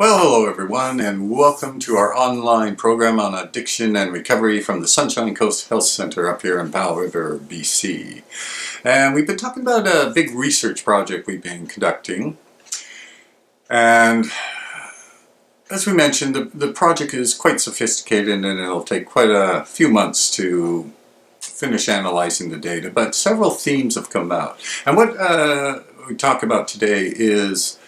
Well, hello everyone, and welcome to our online program on addiction and recovery from the Sunshine Coast Health Center up here in Powell River, BC. And we've been talking about a big research project we've been conducting. And as we mentioned, the project is quite sophisticated and it'll take quite a few months to finish analyzing the data, but several themes have come out. And what we talk about today is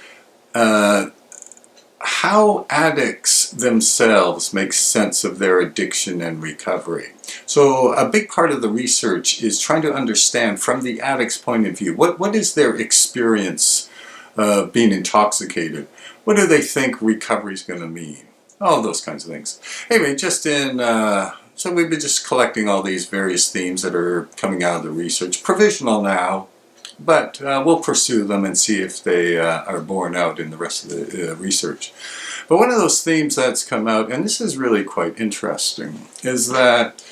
how addicts themselves make sense of their addiction and recovery. So a big part of the research is trying to understand from the addict's point of view, what is their experience of being intoxicated? What do they think recovery is going to mean? All those kinds of things. Anyway, so we've been just collecting all these various themes that are coming out of the research. Provisional now, but we'll pursue them and see if they are borne out in the rest of the research. But one of those themes that's come out, and this is really quite interesting, is that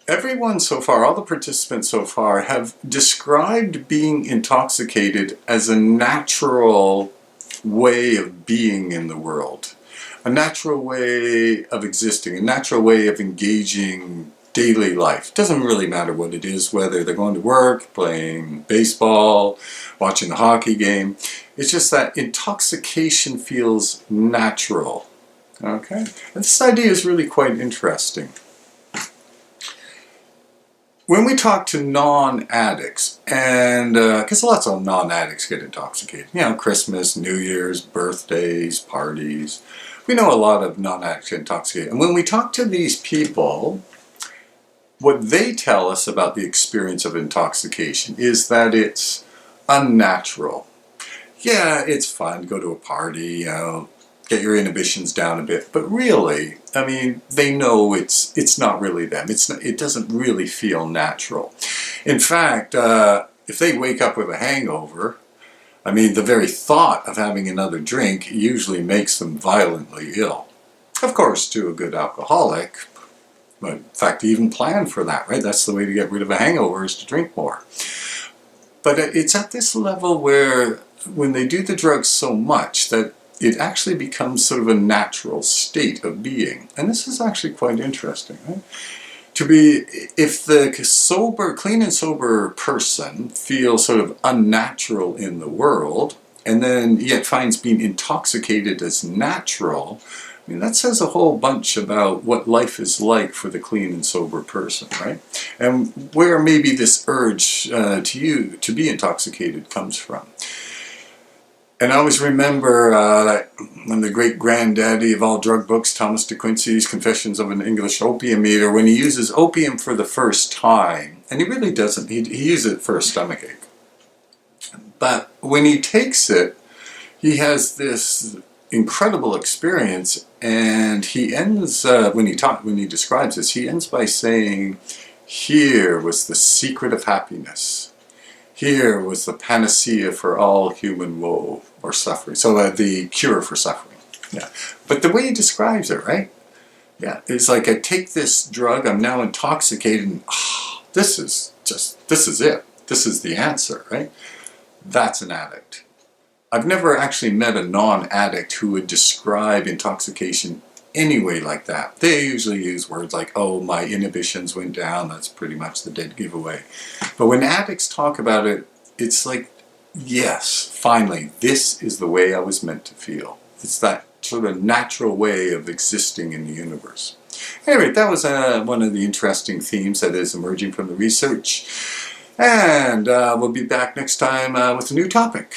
everyone so far, all the participants so far, have described being intoxicated as a natural way of being in the world, a natural way of existing, a natural way of engaging daily life. It doesn't really matter what it is, whether they're going to work, playing baseball, watching a hockey game. It's just that intoxication feels natural. Okay? And this idea is really quite interesting. When we talk to non-addicts, and because lots of non-addicts get intoxicated, Christmas, New Year's, birthdays, parties, we know a lot of non-addicts get intoxicated. And when we talk to these people, what they tell us about the experience of intoxication is that it's unnatural. Yeah, it's fun to go to a party, get your inhibitions down a bit, but really, they know it's not really them. It doesn't really feel natural. In fact, if they wake up with a hangover, the very thought of having another drink usually makes them violently ill. Of course, to a good alcoholic, but in fact, even plan for that, right? That's the way to get rid of a hangover, is to drink more. But it's at this level where when they do the drugs so much that it actually becomes sort of a natural state of being. And this is actually quite interesting, right? If the clean and sober person feels sort of unnatural in the world, and then yet finds being intoxicated as natural, that says a whole bunch about what life is like for the clean and sober person, right? And where maybe this urge to be intoxicated comes from. And I always remember when the great granddaddy of all drug books, Thomas de Quincey's Confessions of an English Opium Eater, when he uses opium for the first time, and he really doesn't, he uses it for a stomachache. But when he takes it, he has this incredible experience, and he ends when he describes this, he ends by saying, "Here was the secret of happiness. Here was the panacea for all human woe or suffering." So the cure for suffering. Yeah, but the way he describes it, right? Yeah, it's like, I take this drug, I'm now intoxicated, and this is it. This is the answer, right? That's an addict. I've never actually met a non-addict who would describe intoxication anyway like that. They usually use words like, "Oh, my inhibitions went down." That's pretty much the dead giveaway. But when addicts talk about it, it's like, yes, finally, this is the way I was meant to feel. It's that sort of natural way of existing in the universe. Anyway, that was one of the interesting themes that is emerging from the research. And we'll be back next time with a new topic.